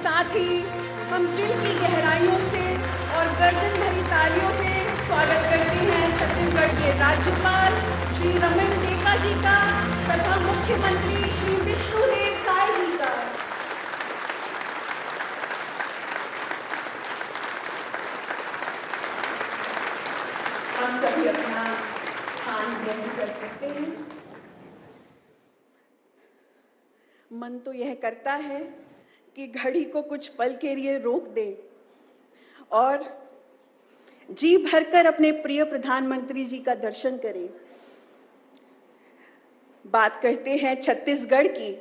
साथ ही हम दिल की गहराइयों से और गर्दन भरी तालियों से स्वागत करते हैं छत्तीसगढ़ के राज्यपाल श्री रमन टेका जी का तथा मुख्यमंत्री श्री विष्णुदेव साय जी का। हम सभी अपना स्थान ग्रहण कर सकते हैं। मन तो यह करता है कि घड़ी को कुछ पल के लिए रोक दे और जी भरकर अपने प्रिय प्रधानमंत्री जी का दर्शन करें। बात करते हैं छत्तीसगढ़ की,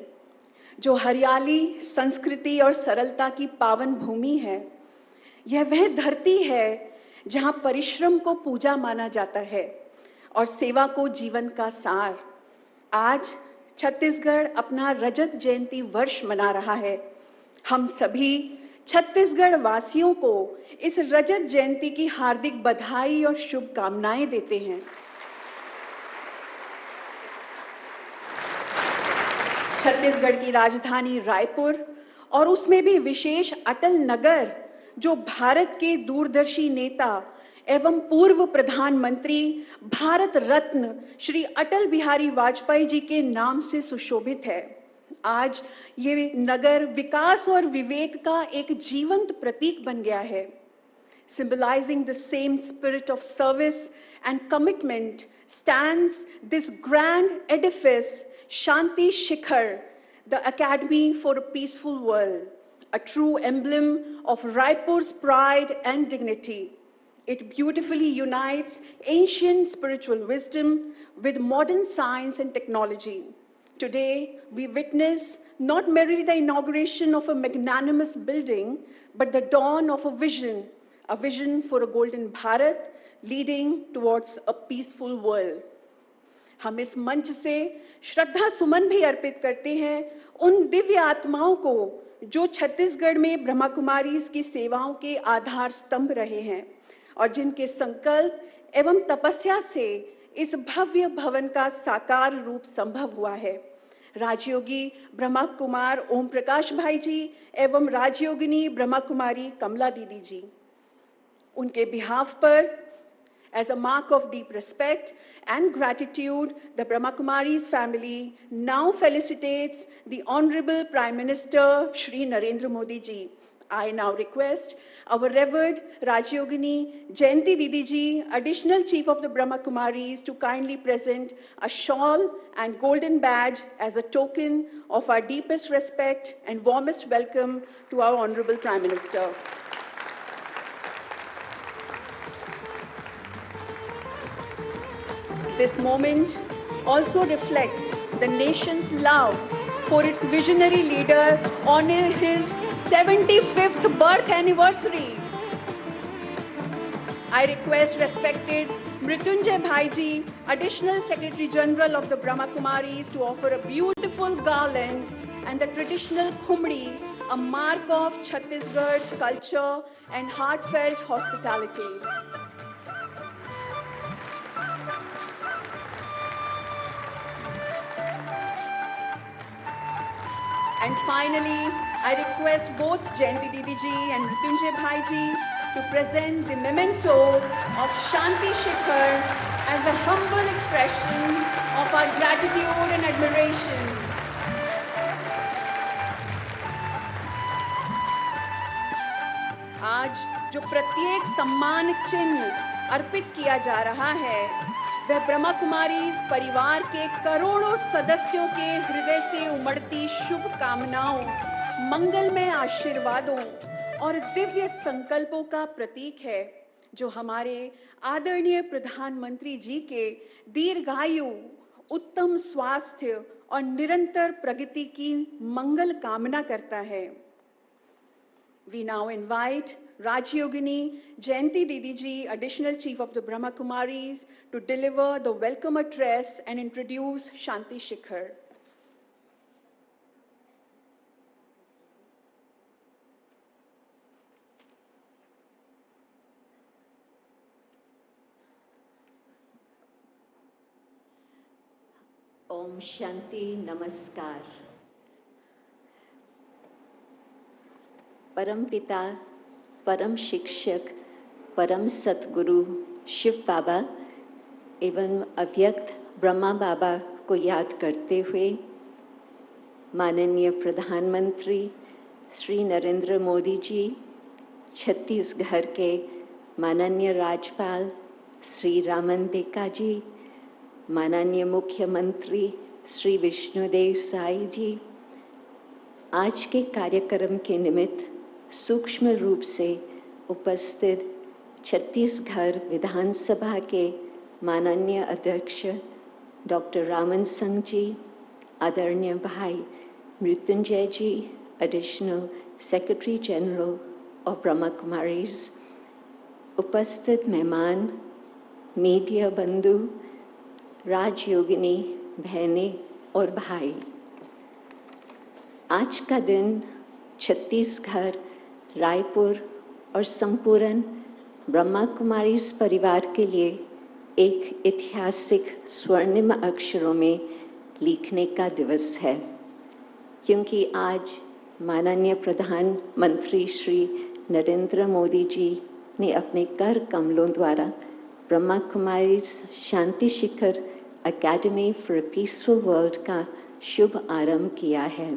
जो हरियाली, संस्कृति और सरलता की पावन भूमि है। यह वह धरती है जहां परिश्रम को पूजा माना जाता है और सेवा को जीवन का सार। आज छत्तीसगढ़ अपना रजत जयंती वर्ष मना रहा है। हम सभी छत्तीसगढ़ वासियों को इस रजत जयंती की हार्दिक बधाई और शुभकामनाएं देते हैं। छत्तीसगढ़ की राजधानी रायपुर और उसमें भी विशेष अटल नगर, जो भारत के दूरदर्शी नेता एवं पूर्व प्रधानमंत्री भारत रत्न श्री अटल बिहारी वाजपेयी जी के नाम से सुशोभित है। आज ये नगर विकास और विवेक का एक जीवंत प्रतीक बन गया है। Symbolizing the same spirit of service and commitment stands this grand edifice, Shanti Shikhar, the Academy for a Peaceful World, a true emblem of Raipur's pride and dignity. It beautifully unites ancient spiritual wisdom with modern science and technology. Today, we witness not merely the inauguration of a magnanimous building, but the dawn of a vision for a golden Bharat leading towards a peaceful world. हम इस मंच से श्रद्धा सुमन भी अर्पित करते हैं उन दिव्य आत्माओं को जो छत्तीसगढ़ में ब्रह्मा कुमारीज की सेवाओं के आधार स्तंभ रहे हैं और जिनके संकल्प एवं तपस्या से इस भव्य भवन का साकार रूप संभव हुआ है। राजयोगी ब्रह्मा कुमार ओम प्रकाश भाई जी एवं राजयोगिनी ब्रह्मा कुमारी कमला दीदी जी, उनके बिहाफ पर as a mark of deep respect and gratitude, the Brahma Kumaris family now felicitates the Honorable Prime Minister Shri Narendra Modi ji. I now request our Revered Rajyogini Jayanti Didi ji, Additional Chief of the Brahma Kumaris, to kindly present a shawl and golden badge as a token of our deepest respect and warmest welcome to our Honorable Prime Minister. This moment also reflects the nation's love for its visionary leader on his 75th birth anniversary. I request respected Mrityunjay Bhai ji, Additional Secretary General of the Brahma Kumaris, to offer a beautiful garland and the traditional khumdi, a mark of Chhattisgarh's culture and heartfelt hospitality. And finally, I request both Jayanti Didi ji and Mrityunjay Bhai ji to present the memento of Shanti Shikhar as a humble expression of our gratitude and admiration. आज जो प्रत्येक सम्मान चिन्ह अर्पित किया जा रहा है, वह ब्रह्मा कुमारीज परिवार के करोड़ों सदस्यों के हृदय से उमड़ती शुभकामनाओं, मंगलमय आशीर्वादों और दिव्य संकल्पों का प्रतीक है, जो हमारे आदरणीय प्रधानमंत्री जी के दीर्घायु, उत्तम स्वास्थ्य और निरंतर प्रगति की मंगल कामना करता है। We now invite Rajyogini Jayanti Didi ji, Additional Chief of the Brahma Kumaris, to deliver the welcome address and introduce Shanti Shikhar. Om Shanti Namaskar. परमपिता, परम शिक्षक, परम सतगुरु शिव बाबा एवं अव्यक्त ब्रह्मा बाबा को याद करते हुए माननीय प्रधानमंत्री श्री नरेंद्र मोदी जी, छत्तीसगढ़ के माननीय राज्यपाल श्री रामन देका जी, माननीय मुख्यमंत्री श्री विष्णुदेव साई जी, आज के कार्यक्रम के निमित्त सूक्ष्म रूप से उपस्थित छत्तीसगढ़ विधानसभा के माननीय अध्यक्ष डॉक्टर रामन संघ जी, आदरणीय भाई Mrityunjay ji, additional secretary general of Brahma Kumaris, उपस्थित मेहमान, मीडिया बंधु, राजयोगिनी बहनें और भाई, आज का दिन छत्तीसगढ़, रायपुर और संपूर्ण ब्रह्मा कुमारीज परिवार के लिए एक ऐतिहासिक स्वर्णिम अक्षरों में लिखने का दिवस है, क्योंकि आज माननीय प्रधानमंत्री श्री नरेंद्र मोदी जी ने अपने कर कमलों द्वारा Brahma Kumaris Shanti Shikhar academy for a peaceful world का शुभ आरंभ किया है।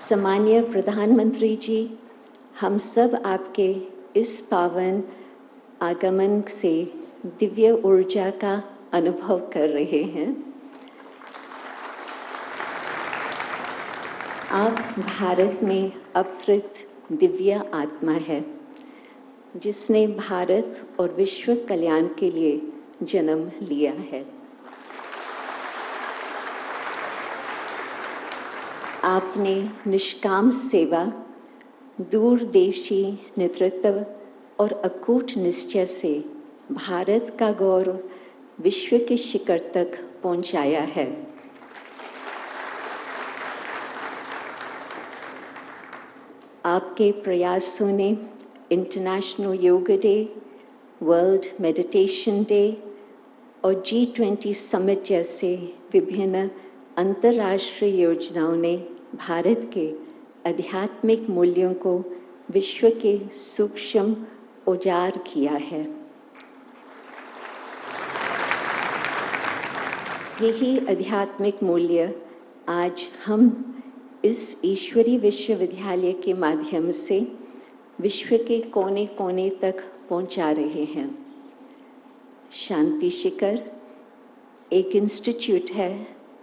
सम्मानीय प्रधानमंत्री जी, हम सब आपके इस पावन आगमन से दिव्य ऊर्जा का अनुभव कर रहे हैं। आप भारत में अवतरित दिव्य आत्मा है, जिसने भारत और विश्व कल्याण के लिए जन्म लिया है। आपने निष्काम सेवा, दूरदेशी नेतृत्व और अकूट निश्चय से भारत का गौरव विश्व के शिखर तक पहुंचाया है। आपके प्रयासों ने international yoga day, world meditation day और G20 समिट जैसे विभिन्न अंतर्राष्ट्रीय योजनाओं ने भारत के आध्यात्मिक मूल्यों को विश्व के सूक्ष्म उजागर किया है। यही आध्यात्मिक मूल्य आज हम इस ईश्वरीय विश्वविद्यालय के माध्यम से विश्व के कोने कोने तक पहुंचा रहे हैं। शांति शिखर एक इंस्टीट्यूट है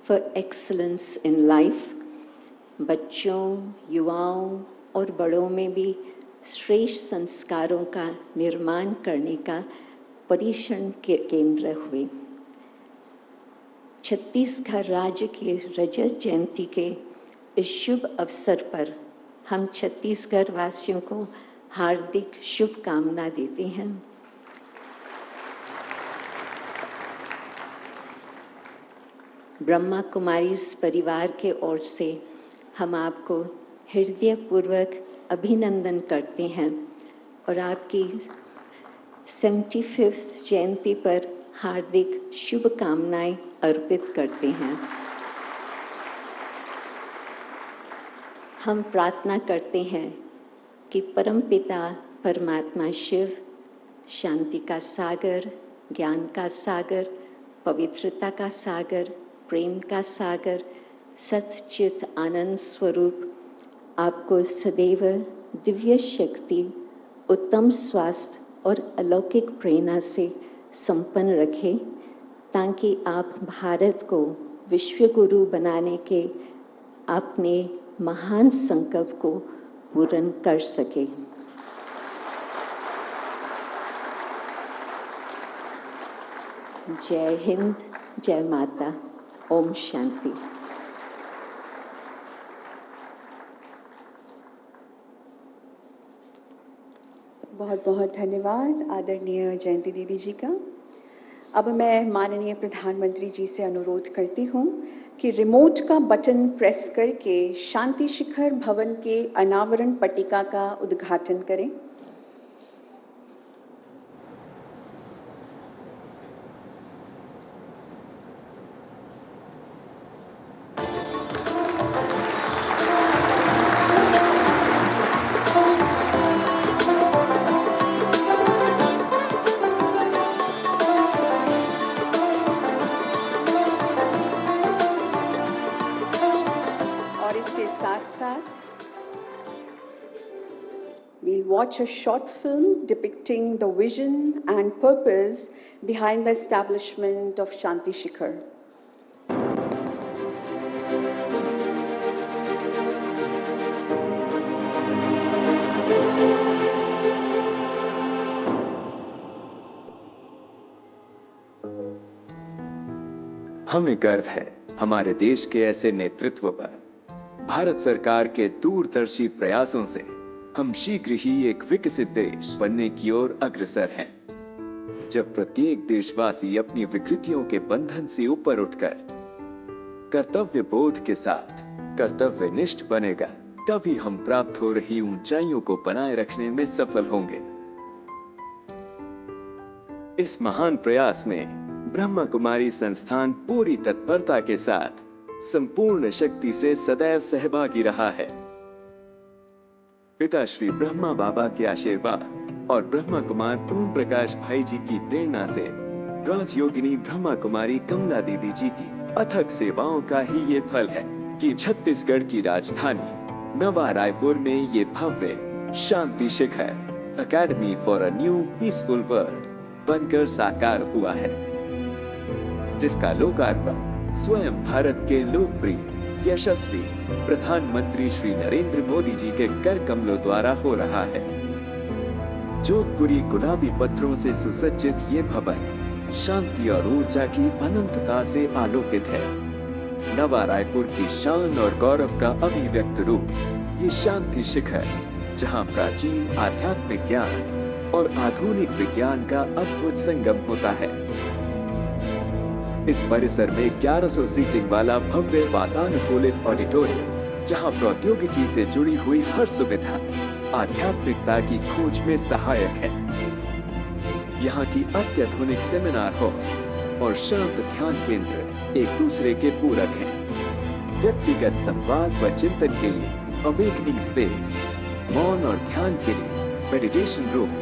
फॉर एक्सीलेंस इन लाइफ, बच्चों, युवाओं और बड़ों में भी श्रेष्ठ संस्कारों का निर्माण करने का परिश्रम के केंद्र हुए। छत्तीसगढ़ राज्य के रजत जयंती के इस शुभ अवसर पर हम छत्तीसगढ़ वासियों को हार्दिक शुभकामना देते हैं। ब्रह्मा कुमारीज परिवार के ओर से हम आपको हृदयपूर्वक अभिनंदन करते हैं और आपकी 75वीं जयंती पर हार्दिक शुभकामनाएं अर्पित करते हैं। हम प्रार्थना करते हैं कि परमपिता परमात्मा शिव शांति का सागर, ज्ञान का सागर, पवित्रता का सागर, प्रेम का सागर, सच्चित आनंद स्वरूप आपको सदैव दिव्य शक्ति, उत्तम स्वास्थ्य और अलौकिक प्रेरणा से संपन्न रखे, ताकि आप भारत को विश्व गुरु बनाने के अपने महान संकल्प को पूर्ण कर सके। जय हिंद, जय माता, ओम शांति। बहुत बहुत धन्यवाद आदरणीय जयंती दीदी जी का। अब मैं माननीय प्रधानमंत्री जी से अनुरोध करती हूँ कि रिमोट का बटन प्रेस करके शांति शिखर भवन के अनावरण पट्टिका का उद्घाटन करें। watch a short film depicting the vision and purpose behind the establishment of Shanti Shikhar. हमें गर्व है हमारे देश के ऐसे नेतृत्व पर। भारत सरकार के दूरदर्शी प्रयासों से हम शीघ्र ही एक विकसित देश बनने की ओर अग्रसर हैं। जब प्रत्येक देशवासी अपनी विकृतियों के बंधन से ऊपर उठकर कर्तव्य बोध के साथ कर्तव्यनिष्ठ बनेगा, तभी हम प्राप्त हो रही ऊंचाइयों को बनाए रखने में सफल होंगे। इस महान प्रयास में ब्रह्मा कुमारी संस्थान पूरी तत्परता के साथ संपूर्ण शक्ति से सदैव सहभागी रहा है। पिता श्री ब्रह्मा बाबा के आशीर्वाद और ब्रह्मा कुमार ओम प्रकाश भाई जी की प्रेरणा से राजयोगिनी ब्रह्मा कुमारी कमला दीदी जी की अथक सेवाओं का ही ये फल है कि छत्तीसगढ़ की राजधानी नवा रायपुर में ये भव्य Shanti Shikhar academy for a new peaceful world बनकर साकार हुआ है, जिसका लोकार्पण स्वयं भारत के लोकप्रिय यशस्वी प्रधानमंत्री श्री नरेंद्र मोदी जी के कर कमलों द्वारा हो रहा है। जोधपुरी गुलाबी पत्थरों से सुसज्जित ये भवन शांति और ऊर्जा की अनंतता से आलोकित है। नवा रायपुर की शान और गौरव का अभिव्यक्त रूप ये शांति शिखर, जहां प्राचीन आध्यात्मिक ज्ञान और आधुनिक विज्ञान का अद्भुत संगम होता है। इस परिसर में 1100 सीटिंग वाला भव्य वातानुकूलित ऑडिटोरियम, जहां प्रौद्योगिकी से जुड़ी हुई हर सुविधा आध्यात्मिकता की खोज में सहायक है। यहाँ की अत्याधुनिक सेमिनार हॉल और शांत ध्यान केंद्र एक दूसरे के पूरक हैं। व्यक्तिगत संवाद व चिंतन के लिए अवेकनिंग स्पेस, मौन और ध्यान के लिए मेडिटेशन रूम्स,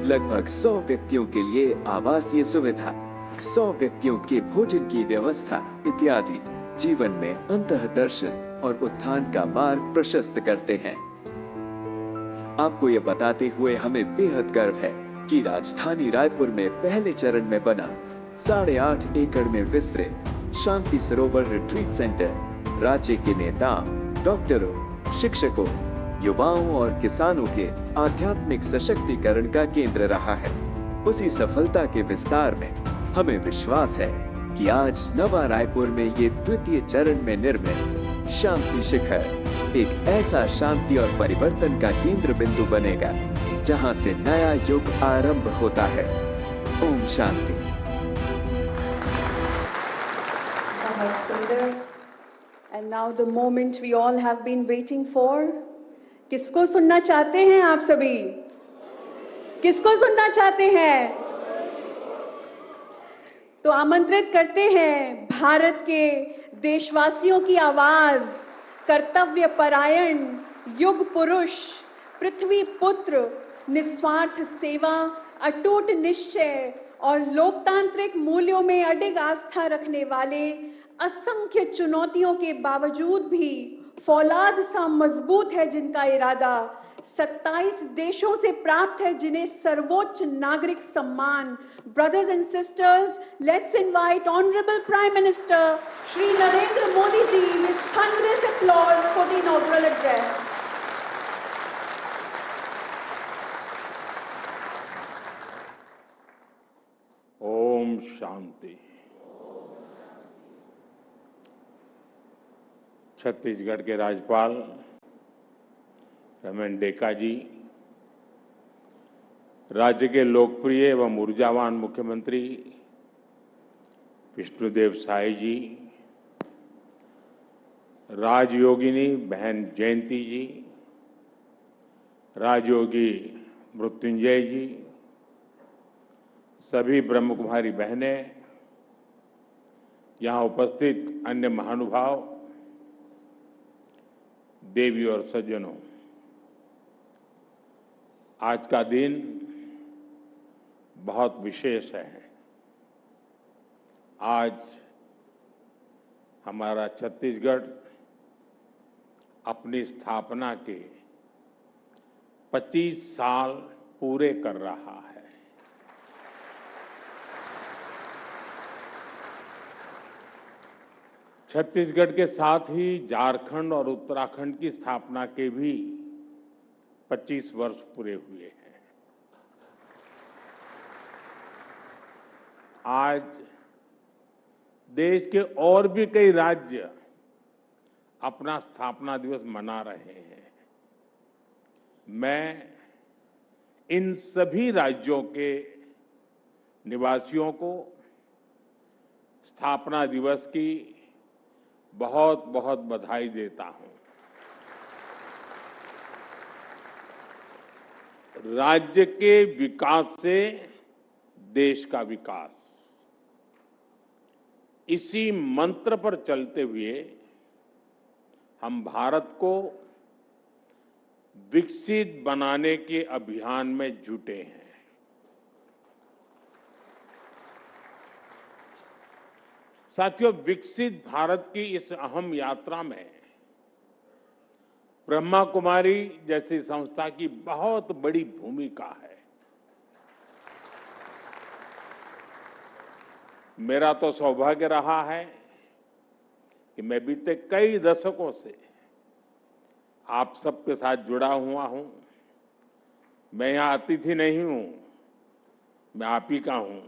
लगभग 100 व्यक्तियों के लिए आवासीय सुविधा, 100 व्यक्तियों के भोजन की व्यवस्था इत्यादि जीवन में अंतः दर्शन और उत्थान का मार्ग प्रशस्त करते हैं। आपको ये बताते हुए हमें बेहद गर्व है कि राजधानी रायपुर में पहले चरण में बना 8.5 एकड़ में विस्तृत शांति सरोवर रिट्रीट सेंटर राज्य के नेताओं, डॉक्टरों, शिक्षकों, युवाओं और किसानों के आध्यात्मिक सशक्तिकरण का केंद्र रहा है। उसी सफलता के विस्तार में हमें विश्वास है कि आज नवा रायपुर में ये द्वितीय चरण में निर्मित शांति शिखर एक ऐसा शांति और परिवर्तन का केंद्र बिंदु बनेगा, जहां से नया युग आरंभ होता है। ओम शांति। बहुत सुंदर। And now the moment we all have been waiting for. किसको सुनना चाहते हैं आप सभी? किसको सुनना चाहते हैं? तो आमंत्रित करते हैं भारत के देशवासियों की आवाज, कर्तव्य परायण युग पुरुष, पृथ्वी पुत्र, निस्वार्थ सेवा, अटूट निश्चय और लोकतांत्रिक मूल्यों में अडिग आस्था रखने वाले, असंख्य चुनौतियों के बावजूद भी फौलाद सा मजबूत है जिनका इरादा, 27 देशों से प्राप्त है जिन्हें सर्वोच्च नागरिक सम्मान। Brothers and sisters, let's invite honourable prime minister Shri Narendra Modi ji with thunderous applause for the inaugural address. ओम शांति। छत्तीसगढ़ के राज्यपाल रमेन डेका जी, राज्य के लोकप्रिय एवं ऊर्जावान मुख्यमंत्री विष्णुदेव साय जी, राजयोगिनी बहन जयंती जी, राजयोगी मृत्युंजय जी, सभी ब्रह्मकुमारी बहनें, यहाँ उपस्थित अन्य महानुभाव, देवी और सज्जनों, आज का दिन बहुत विशेष है। आज हमारा छत्तीसगढ़ अपनी स्थापना के 25 साल पूरे कर रहा है। छत्तीसगढ़ के साथ ही झारखंड और उत्तराखंड की स्थापना के भी 25 वर्ष पूरे हुए हैं। आज देश के और भी कई राज्य अपना स्थापना दिवस मना रहे हैं। मैं इन सभी राज्यों के निवासियों को स्थापना दिवस की बहुत बहुत बधाई देता हूं। राज्य के विकास से देश का विकास, इसी मंत्र पर चलते हुए हम भारत को विकसित बनाने के अभियान में जुटे हैं। साथियों, विकसित भारत की इस अहम यात्रा में ब्रह्मा कुमारी जैसी संस्था की बहुत बड़ी भूमिका है। मेरा तो सौभाग्य रहा है कि मैं बीते कई दशकों से आप सबके साथ जुड़ा हुआ हूं। मैं यहां अतिथि नहीं हूं, मैं आप ही का हूं।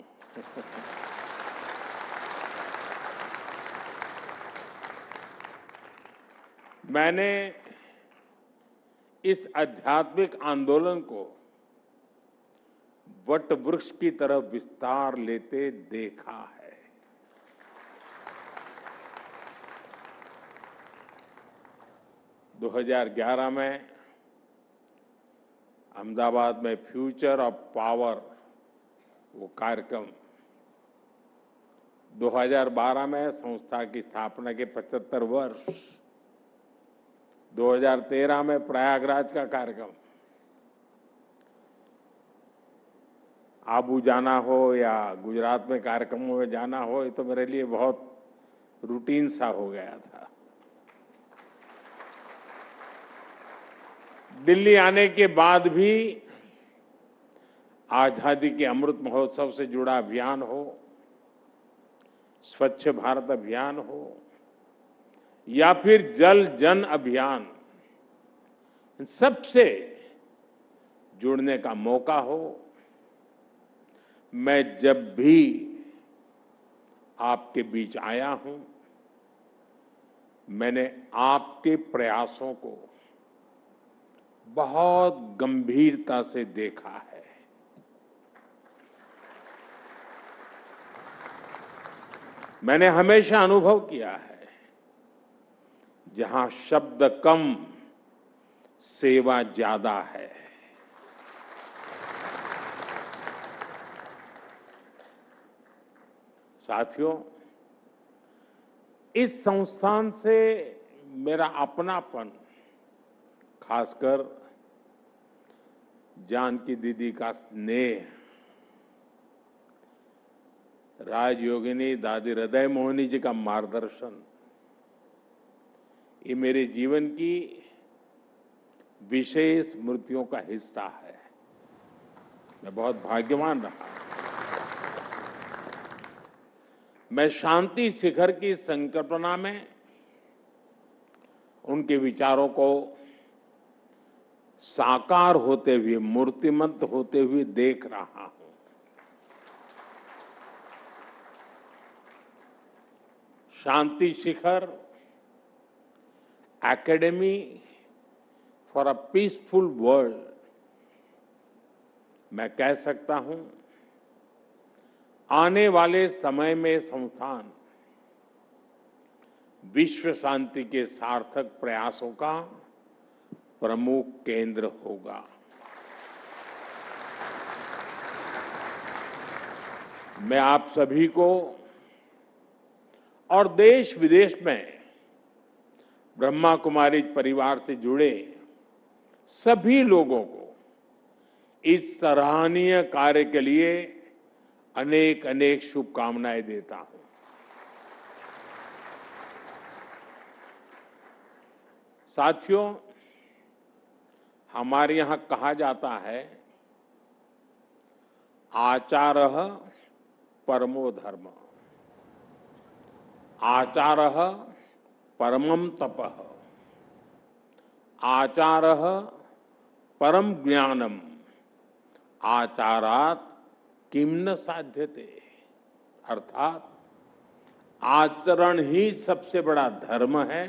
मैंने इस आध्यात्मिक आंदोलन को वट वृक्ष की तरफ विस्तार लेते देखा है। दो 2011 में अहमदाबाद में फ्यूचर ऑफ पावर वो कार्यक्रम, 2012 में संस्था की स्थापना के 75 वर्ष, 2013 में प्रयागराज का कार्यक्रम, आबू जाना हो या गुजरात में कार्यक्रमों में जाना हो, ये तो मेरे लिए बहुत रूटीन सा हो गया था। दिल्ली आने के बाद भी आजादी के अमृत महोत्सव से जुड़ा अभियान हो, स्वच्छ भारत अभियान हो या फिर जल जन अभियान, इन सबसे जुड़ने का मौका हो, मैं जब भी आपके बीच आया हूं, मैंने आपके प्रयासों को बहुत गंभीरता से देखा है। मैंने हमेशा अनुभव किया है, जहां शब्द कम सेवा ज्यादा है। साथियों, इस संस्थान से मेरा अपनापन, खासकर जानकी दीदी का स्नेह, राजयोगिनी दादी हृदय मोहिनी जी का मार्गदर्शन, ये मेरे जीवन की विशेष स्मृतियों का हिस्सा है। मैं बहुत भाग्यवान रहा। मैं शांति शिखर की संकल्पना में उनके विचारों को साकार होते हुए, मूर्तिमंत होते हुए देख रहा हूं। Shanti Shikhar academy for a peaceful world, मैं कह सकता हूं, आने वाले समय में संस्थान विश्व शांति के सार्थक प्रयासों का प्रमुख केंद्र होगा। मैं आप सभी को और देश विदेश में ब्रह्मा कुमारी परिवार से जुड़े सभी लोगों को इस सराहनीय कार्य के लिए अनेक अनेक शुभकामनाएं देता हूं। साथियों, हमारे यहाँ कहा जाता है, आचारः परमो धर्म, आचारः परमं तपः, आचारः परम ज्ञानम, आचारात किम न साध्यते। अर्थात आचरण ही सबसे बड़ा धर्म है,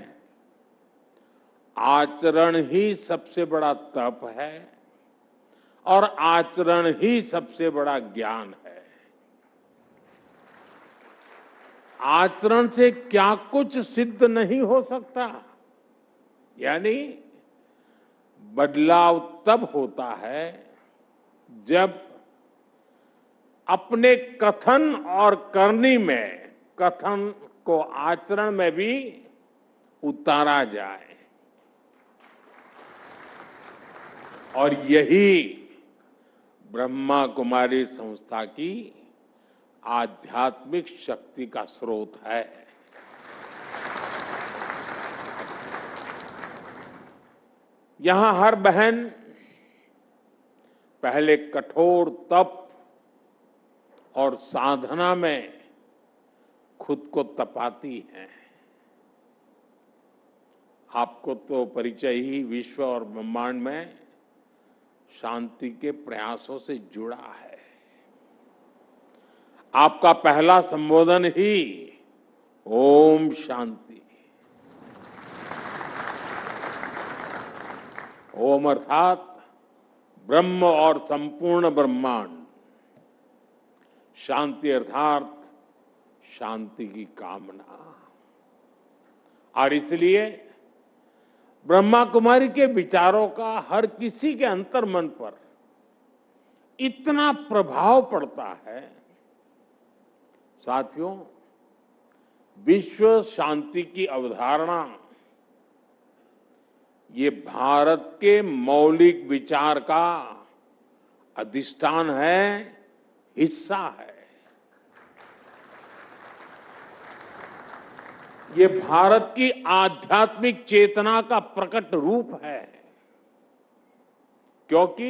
आचरण ही सबसे बड़ा तप है और आचरण ही सबसे बड़ा ज्ञान है। आचरण से क्या कुछ सिद्ध नहीं हो सकता, यानी बदलाव तब होता है जब अपने कथन और करनी में, कथन को आचरण में भी उतारा जाए। और यही ब्रह्मा कुमारी संस्था की आध्यात्मिक शक्ति का स्रोत है। यहां हर बहन पहले कठोर तप और साधना में खुद को तपाती हैं। आपको तो परिचय ही विश्व और ब्रह्मांड में शांति के प्रयासों से जुड़ा है। आपका पहला संबोधन ही ओम शांति। ओम अर्थात ब्रह्म और संपूर्ण ब्रह्मांड, शांति अर्थात शांति की कामना। और इसलिए ब्रह्मा कुमारी के विचारों का हर किसी के अंतर्मन पर इतना प्रभाव पड़ता है। साथियों, विश्व शांति की अवधारणा ये भारत के मौलिक विचार का अधिष्ठान है, हिस्सा है। ये भारत की आध्यात्मिक चेतना का प्रकट रूप है, क्योंकि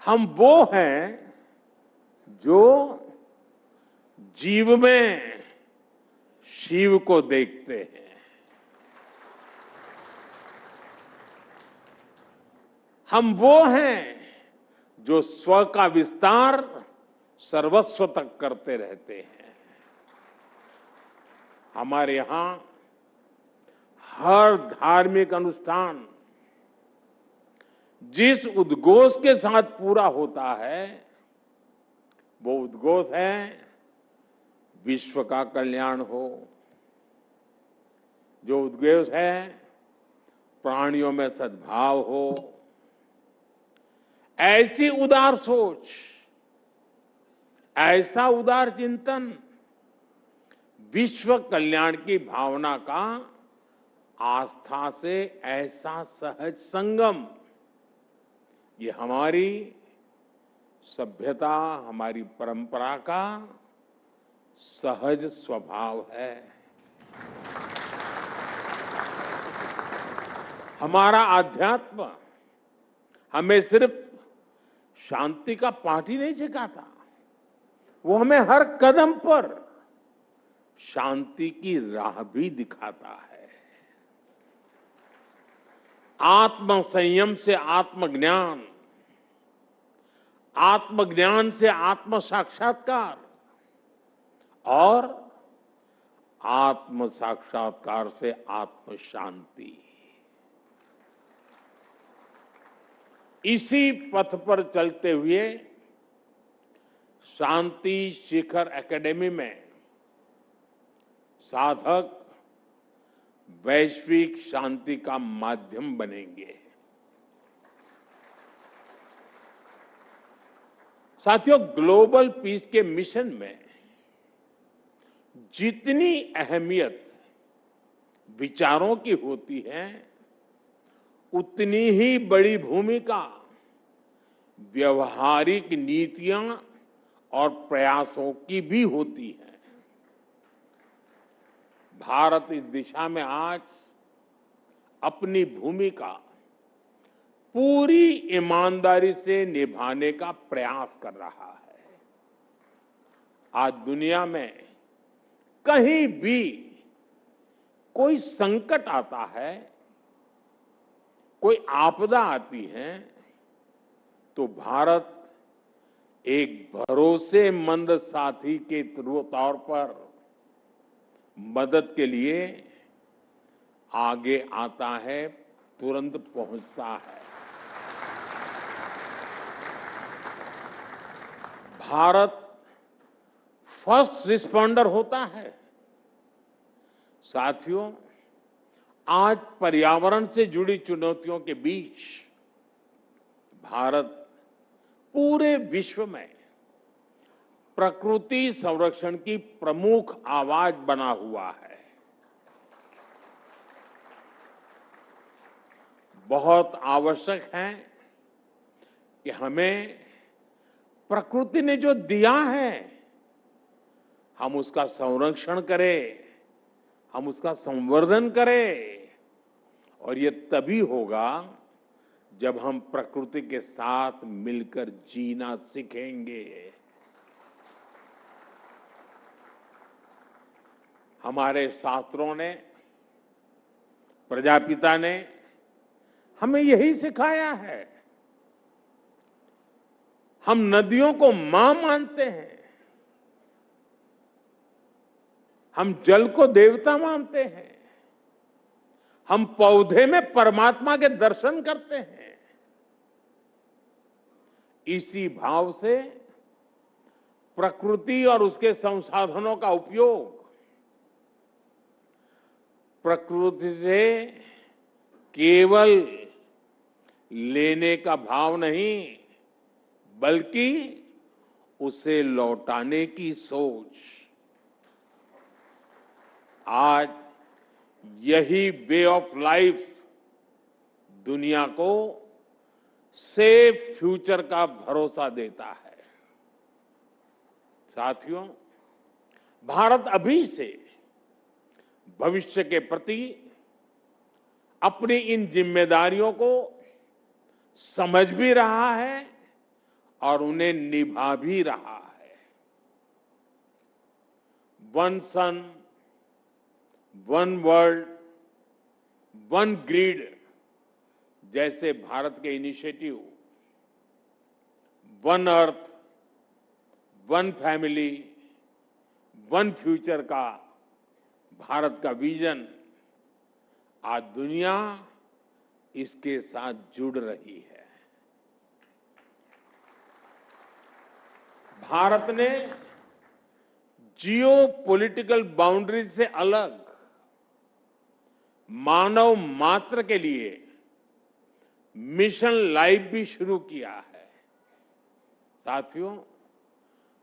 हम वो हैं जो जीव में शिव को देखते हैं। हम वो हैं जो स्व का विस्तार सर्वस्व तक करते रहते हैं। हमारे यहां हर धार्मिक अनुष्ठान जिस उद्घोष के साथ पूरा होता है, वो उद्घोष है विश्व का कल्याण हो। जो उद्घोष है प्राणियों में सद्भाव हो। ऐसी उदार सोच, ऐसा उदार चिंतन, विश्व कल्याण की भावना का आस्था से ऐसा सहज संगम, ये हमारी सभ्यता, हमारी परंपरा का सहज स्वभाव है। हमारा अध्यात्म हमें सिर्फ शांति का पाठ ही नहीं सिखाता, वो हमें हर कदम पर शांति की राह भी दिखाता है। आत्म संयम से आत्मज्ञान, आत्मज्ञान से आत्म साक्षात्कार और आत्म साक्षात्कार से आत्म शांति। इसी पथ पर चलते हुए शांति शिखर एकेडमी में साधक वैश्विक शांति का माध्यम बनेंगे। साथियों, ग्लोबल पीस के मिशन में जितनी अहमियत विचारों की होती है, उतनी ही बड़ी भूमिका व्यवहारिक नीतियां और प्रयासों की भी होती है। भारत इस दिशा में आज अपनी भूमिका पूरी ईमानदारी से निभाने का प्रयास कर रहा है। आज दुनिया में कहीं भी कोई संकट आता है, कोई आपदा आती है, तो भारत एक भरोसेमंद साथी के तौर पर मदद के लिए आगे आता है, तुरंत पहुंचता है। भारत फर्स्ट रिस्पॉन्डर होता है। साथियों, आज पर्यावरण से जुड़ी चुनौतियों के बीच भारत पूरे विश्व में प्रकृति संरक्षण की प्रमुख आवाज बना हुआ है। बहुत आवश्यक है कि हमें प्रकृति ने जो दिया है, हम उसका संरक्षण करें, हम उसका संवर्धन करें। और ये तभी होगा जब हम प्रकृति के साथ मिलकर जीना सीखेंगे। हमारे शास्त्रों ने, प्रजापिता ने हमें यही सिखाया है। हम नदियों को मां मानते हैं, हम जल को देवता मानते हैं, हम पौधे में परमात्मा के दर्शन करते हैं। इसी भाव से प्रकृति और उसके संसाधनों का उपयोग प्रकृति से केवल लेने का भाव नहीं, बल्कि उसे लौटाने की सोच। आज यही वे ऑफ लाइफ दुनिया को सेफ फ्यूचर का भरोसा देता है। साथियों, भारत अभी से भविष्य के प्रति अपनी इन जिम्मेदारियों को समझ भी रहा है और उन्हें निभा भी रहा है। वन सन, वन वर्ल्ड, वन ग्रिड जैसे भारत के initiative, one earth, one family, one future का भारत का विजन, आज दुनिया इसके साथ जुड़ रही है। भारत ने जियो पॉलिटिकल बाउंड्रीज से अलग मानव मात्र के लिए मिशन लाइफ भी शुरू किया है। साथियों,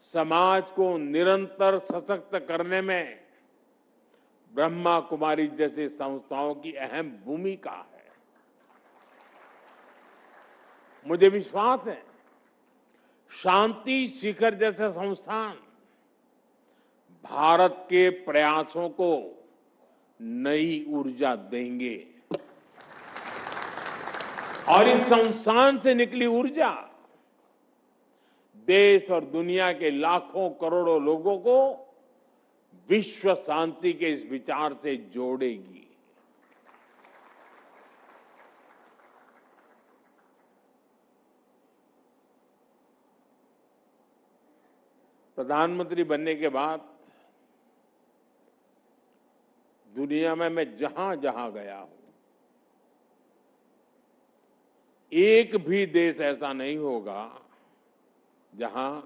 समाज को निरंतर सशक्त करने में ब्रह्मा कुमारी जैसी संस्थाओं की अहम भूमिका है। मुझे विश्वास है, शांति शिखर जैसे संस्थान भारत के प्रयासों को नई ऊर्जा देंगे और इस संस्थान से निकली ऊर्जा देश और दुनिया के लाखों करोड़ों लोगों को विश्व शांति के इस विचार से जोड़ेगी। प्रधानमंत्री बनने के बाद दुनिया में मैं जहां जहां गया हूं, एक भी देश ऐसा नहीं होगा जहां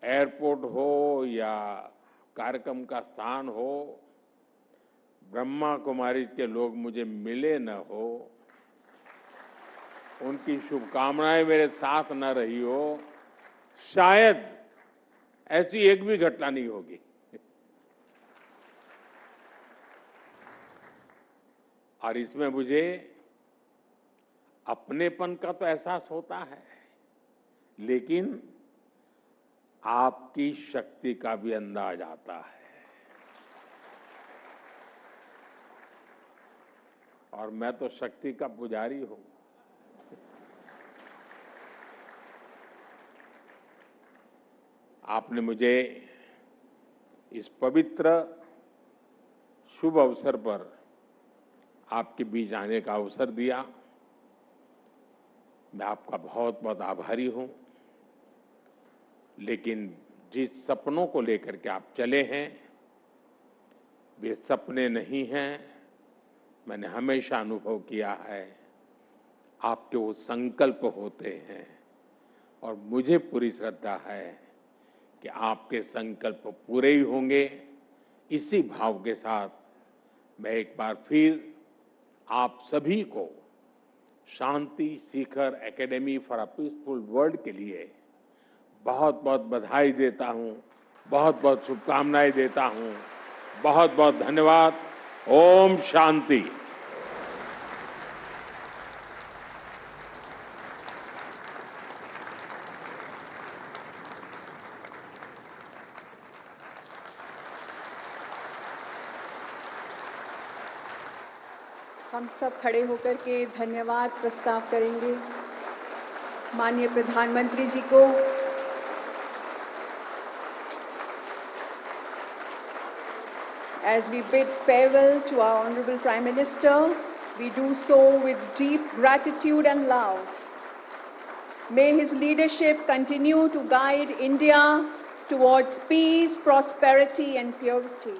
एयरपोर्ट हो या कार्यक्रम का स्थान हो, ब्रह्मा कुमारी के लोग मुझे मिले न हो, उनकी शुभकामनाएं मेरे साथ न रही हो। शायद ऐसी एक भी घटना नहीं होगी। और इसमें मुझे अपनेपन का तो एहसास होता है, लेकिन आपकी शक्ति का भी अंदाज आता है। और मैं तो शक्ति का पुजारी हूं। आपने मुझे इस पवित्र शुभ अवसर पर आपके बीच आने का अवसर दिया। मैं आपका बहुत बहुत आभारी हूं। लेकिन जिस सपनों को लेकर के आप चले हैं वे सपने नहीं हैं। मैंने हमेशा अनुभव किया है आपके वो संकल्प होते हैं और मुझे पूरी श्रद्धा है कि आपके संकल्प पूरे ही होंगे। इसी भाव के साथ मैं एक बार फिर आप सभी को Shanti Shikhar academy for a peaceful world के लिए बहुत बहुत बधाई देता हूं, बहुत बहुत शुभकामनाएं देता हूं। बहुत बहुत धन्यवाद। ओम शांति। हम सब खड़े होकर के धन्यवाद प्रस्ताव करेंगे माननीय प्रधानमंत्री जी को। As we bid farewell to our Honorable Prime Minister, we do so with deep gratitude and love. May his leadership continue to guide India towards peace, prosperity and purity.